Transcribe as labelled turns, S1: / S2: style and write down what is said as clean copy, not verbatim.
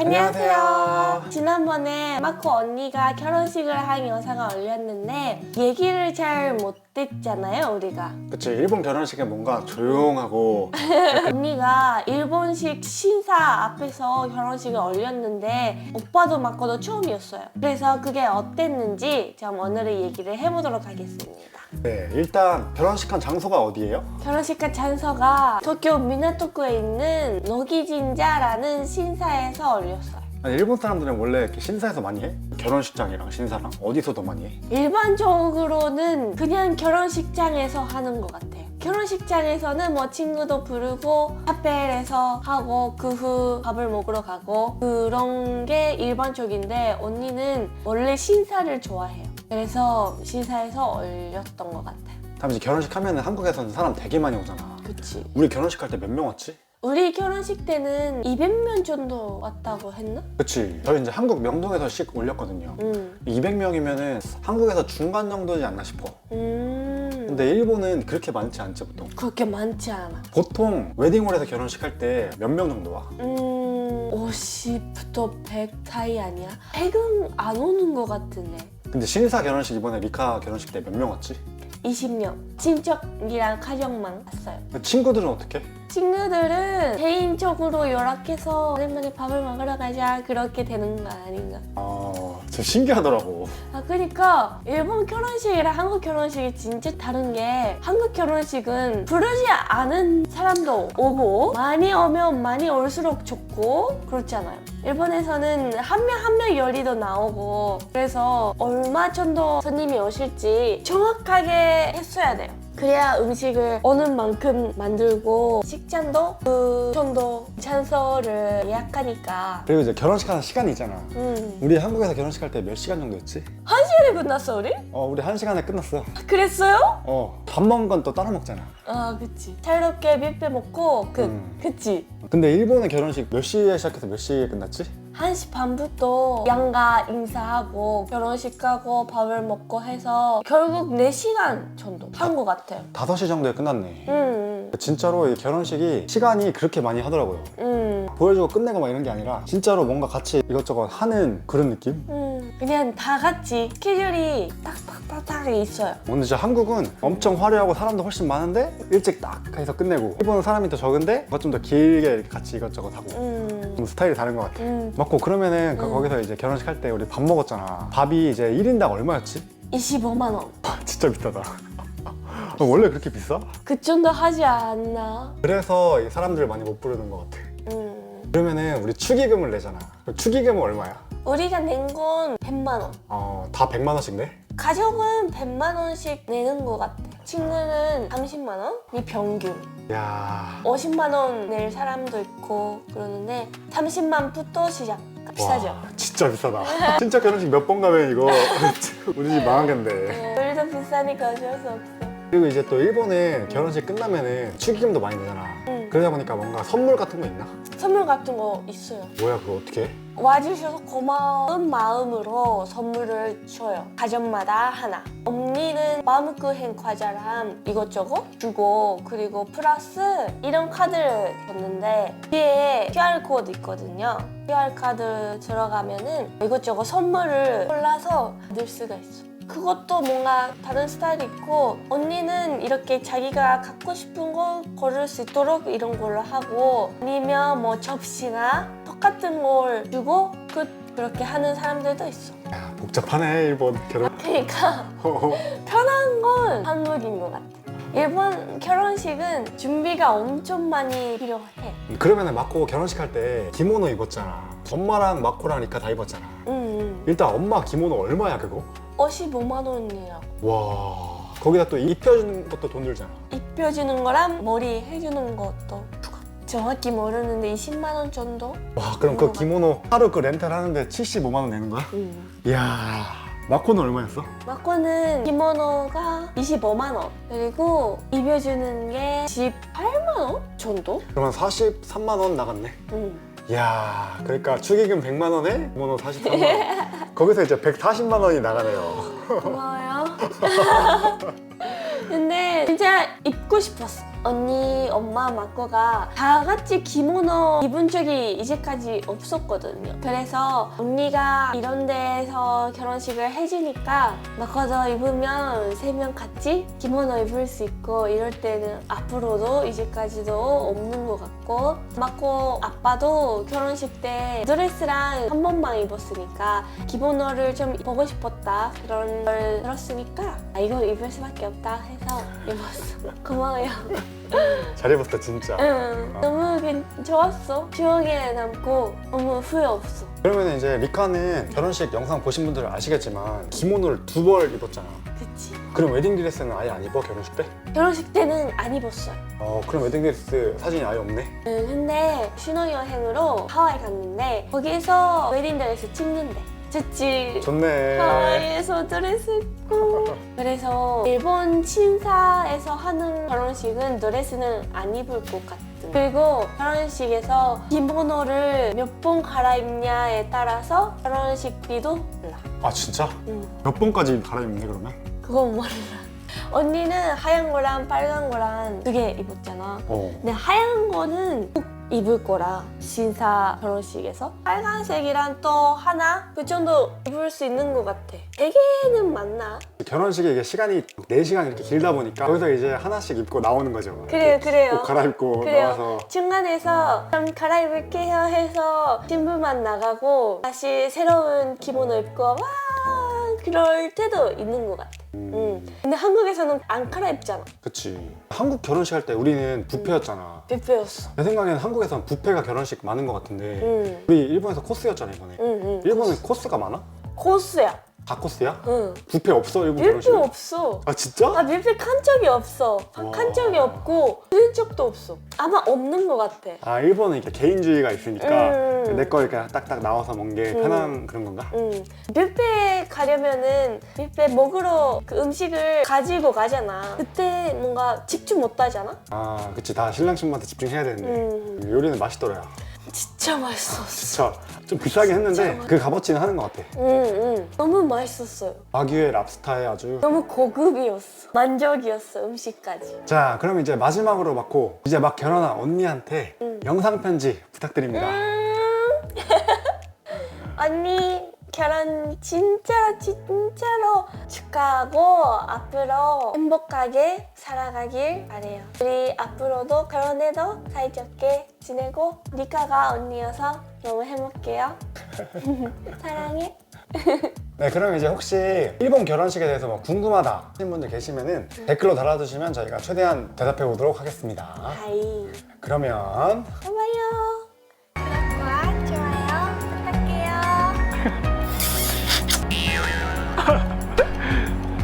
S1: 안녕하세요. 지난번에 마코 언니가 결혼식을 한 영상을 올렸는데 얘기를 잘 못했잖아요, 우리가.
S2: 그치, 일본 결혼식은 뭔가 조용하고
S1: 언니가 일본식 신사 앞에서 결혼식을 올렸는데 오빠도 마코도 처음이었어요. 그래서 그게 어땠는지 좀 오늘은 얘기를 해보도록 하겠습니다.
S2: 네, 일단 결혼식 한 장소가 어디예요?
S1: 결혼식 한 장소가 도쿄 미나토쿠에 있는 노기진자라는 신사에서 올렸어요.
S2: 아니, 일본 사람들은 원래 이렇게 신사에서 많이 해? 결혼식장이랑 신사랑 어디서 더 많이 해?
S1: 일반적으로는 그냥 결혼식장에서 하는 것 같아요. 결혼식장에서는 뭐 친구도 부르고 카페에서 하고 그 후 밥을 먹으러 가고 그런 게 일반적인데 언니는 원래 신사를 좋아해요. 그래서 신사에서 올렸던 것 같아요.
S2: 다음에 결혼식 하면은 한국에서는 사람 되게 많이 오잖아.
S1: 그치.
S2: 우리 결혼식 할 때 몇 명 왔지?
S1: 우리 결혼식 때는 200명 정도 왔다고 했나?
S2: 그치, 저희 이제 한국 명동에서씩 올렸거든요. 200명이면은 한국에서 중간 정도지 않나 싶어. 근데 일본은 그렇게 많지 않지 보통.
S1: 그렇게 많지 않아.
S2: 보통 웨딩홀에서 결혼식 할 때 몇 명 정도 와?
S1: 50부터 100 사이 아니야? 100은 안 오는 것 같은데.
S2: 근데 신사 결혼식 이번에 리카 결혼식 때 몇 명 왔지?
S1: 20명. 친척이랑 가족만 왔어요.
S2: 친구들은 어떻게?
S1: 친구들은 개인적으로 연락해서 오랜만에 밥을 먹으러 가자 그렇게 되는 거 아닌가?
S2: 진짜 신기하더라고.
S1: 그러니까 일본 결혼식이랑 한국 결혼식이 진짜 다른 게 한국 결혼식은 부르지 않은 사람도 오고 많이 오면 많이 올수록 좋고 그렇잖아요. 일본에서는 한 명 한 명 요리도 나오고 그래서 얼마 정도 손님이 오실지 정확하게 했어야 돼요. 그래야 음식을 어느 만큼 만들고 식장도 그 정도 장소를 예약하니까.
S2: 그리고 이제 결혼식 하는 시간이 있잖아. 우리 한국에서 결혼식 할 때 몇 시간 정도 했지?
S1: 1시간에 끝났어 우리?
S2: 우리 1시간에 끝났어.
S1: 그랬어요?
S2: 밥 먹은 건 또 따로 먹잖아.
S1: 그치. 자유롭게 뷔페 먹고 그치.
S2: 근데 일본의 결혼식 몇 시에 시작해서 몇 시에 끝났지?
S1: 1시 반부터 양가 인사하고 결혼식 가고 밥을 먹고 해서 결국 4시간 정도 한 것 같아요.
S2: 5시 정도에 끝났네. 진짜로 이 결혼식이 시간이 그렇게 많이 하더라고요. 보여주고 끝내고 막 이런 게 아니라 진짜로 뭔가 같이 이것저것 하는 그런 느낌?
S1: 그냥 다 같이 스케줄이 딱딱딱딱 있어요.
S2: 근데 진짜 한국은 엄청 화려하고 사람도 훨씬 많은데 일찍 딱 해서 끝내고, 일본은 사람이 더 적은데 좀 더 길게 이렇게 같이 이것저것 하고 좀 스타일이 다른 것 같아. 맞고, 그러면은 거기서 이제 결혼식 할 때 우리 밥 먹었잖아. 밥이 이제 1인당 얼마였지?
S1: 25만 원.
S2: 진짜 비싸다. 원래 그렇게 비싸?
S1: 그 정도 하지 않나?
S2: 그래서 이 사람들을 많이 못 부르는 것 같아. 그러면은 우리 축의금을 내잖아. 축의금은 얼마야?
S1: 우리가 낸 건 100만 원.
S2: 다 100만 원씩 내?
S1: 가족은 100만 원씩 내는 것 같아. 친구는 30만 원이 평균.
S2: 야,
S1: 50만 원 낼 사람도 있고 그러는데 30만부터 시작. 비싸죠?
S2: 와, 진짜 비싸다. 진짜 결혼식 몇 번 가면 이거 우리 집 망하겠네.
S1: 우리도 비싸니까 어쩔 수 없어.
S2: 그리고 이제 또 일본은 결혼식 끝나면은 축의금도 많이 내잖아. 그러다 보니까 뭔가 선물 같은 거 있나?
S1: 선물 같은 거 있어요.
S2: 뭐야, 그거 어떻게 해?
S1: 와주셔서 고마운 마음으로 선물을 줘요. 가정마다 하나. 언니는 마음꾸행 과자랑 이것저것 주고, 그리고 플러스 이런 카드를 줬는데 뒤에 QR코드 있거든요. QR코드 들어가면은 이것저것 선물을 골라서 받을 수가 있어. 그것도 뭔가 다른 스타일이 있고, 언니는 이렇게 자기가 갖고 싶은 거 고를 수 있도록 이런 걸로 하고, 아니면 뭐 접시나 똑같은 걸 주고 그렇게 하는 사람들도 있어.
S2: 야, 복잡하네 일본 결혼.
S1: 그러니까 편한 건 한국인 것 같아. 일본 결혼식은 준비가 엄청 많이 필요해.
S2: 그러면은 마코 결혼식 할 때 기모노 입었잖아. 엄마랑 마코랑 리카 다 입었잖아. 일단 엄마 기모노 얼마야 그거?
S1: 55만 원이라고.
S2: 와, 거기다 또 입혀주는 것도 돈 들잖아.
S1: 입혀주는 거랑 머리 해주는 것도 정확히 모르는데 20만 원 정도?
S2: 와, 그럼 그 기모노 하루 그 렌탈 하는데 75만 원 내는 거야? 이야, 마코는 얼마였어?
S1: 마코는 기모노가 25만 원, 그리고 입혀주는 게 18만 원 정도?
S2: 그러면 43만 원 나갔네. 이야, 그러니까 축의금 100만 원에 기모노 43만 원. 거기서 이제 140만 원이 나가네요.
S1: 고마워요. 근데 진짜 입고 싶었어. 언니, 엄마, 마코가 다 같이 기모노 입은 적이 이제까지 없었거든요. 그래서 언니가 이런 데서 결혼식을 해주니까 마코도 입으면 3명 같이 기모노 입을 수 있고 이럴 때는 앞으로도 이제까지도 없는 것 같고 마코 아빠도 결혼식 때 드레스랑 한 번만 입었으니까 기모노를 좀 보고 싶었다 그런 걸 들었으니까 이거 입을 수밖에 없다 해서 입었어. 고마워요.
S2: 잘 입었다 진짜.
S1: 응, 너무 좋았어. 추억에 남고 너무 후회 없어.
S2: 그러면 이제 리카는 결혼식 영상 보신 분들은 아시겠지만 기모노를 2벌 입었잖아.
S1: 그치?
S2: 그럼 웨딩드레스는 아예 안 입어 결혼식 때?
S1: 결혼식 때는 안 입었어요.
S2: 그럼 웨딩드레스 사진이 아예 없네?
S1: 근데 신혼여행으로 하와이 갔는데 거기서 웨딩드레스 찍는데 좋지.
S2: 좋네.
S1: 하와이에서 드레스 입고 그래서 일본 친사에서 하는 결혼식은 드레스는 안 입을 것 같아. 그리고 결혼식에서 기모노를 몇 번 갈아입냐에 따라서 결혼식비도 달라.
S2: 아 진짜?
S1: 응.
S2: 몇 번까지 갈아입네 그러면?
S1: 그건 몰라. 언니는 하얀 거랑 빨간 거랑 2개 입었잖아. 근데 하얀 거는 꼭 입을 거라 신사 결혼식에서 빨간색이랑 또 하나 그 정도 입을 수 있는 것 같아. 3개는 맞나?
S2: 결혼식에 이게 시간이 4시간 이렇게 길다 보니까 거기서 이제 하나씩 입고 나오는 거죠.
S1: 그래요.
S2: 옷 갈아입고 나와서
S1: 중간에서 좀 갈아입을게요 해서 신부만 나가고 다시 새로운 기모노 입고 와 그럴 때도 있는 것 같아. 근데 한국에서는 안 갈아입잖아.
S2: 그치. 한국 결혼식 할 때 우리는 뷔페였잖아.
S1: 뷔페였어.
S2: 내 생각에는 한국에서는 뷔페가 결혼식 많은 것 같은데 우리 일본에서 코스였잖아 이번에. 일본은 코스가 많아?
S1: 코스야.
S2: 다 코스야?
S1: 응.
S2: 뷔페 없어 일본
S1: 뷔페
S2: 결혼식?
S1: 없어.
S2: 아 진짜?
S1: 나 뷔페 간 적이 없어.
S2: 와.
S1: 간 적이 없고 들은 적도 없어. 아마 없는 것 같아.
S2: 아 일본은 이렇게 개인주의가 있으니까 내 거 이렇게 딱딱 나와서 먹는 게 편한 그런 건가?
S1: 뷔페 가려면은 뷔페 먹으러 그 음식을 가지고 가잖아. 그때 뭔가 집중 못 하잖아.
S2: 아 그치 다 신랑 신부한테 집중해야 되는데 요리는 맛있더라.
S1: 진짜 맛있었어.
S2: 진짜 좀 비싸긴 했는데 그 값어치는 하는 것 같아.
S1: 너무 맛있었어요.
S2: 와규의 랍스타에 아주.
S1: 너무 고급이었어. 만족이었어 음식까지.
S2: 자 그럼 이제 마지막으로 맞고 이제 막 결혼한 언니한테 영상 편지 부탁드립니다.
S1: 언니 결혼 진짜로 축하하고 앞으로 행복하게 살아가길 바래요. 우리 앞으로도 결혼해도 사이좋게 지내고 리카가 언니여서 너무 행복해요. 사랑해.
S2: 네 그럼 이제 혹시 일본 결혼식에 대해서 뭐 궁금하다 하신 분들 계시면은 댓글로 달아주시면 저희가 최대한 대답해 보도록 하겠습니다.
S1: 하이.
S2: 그러면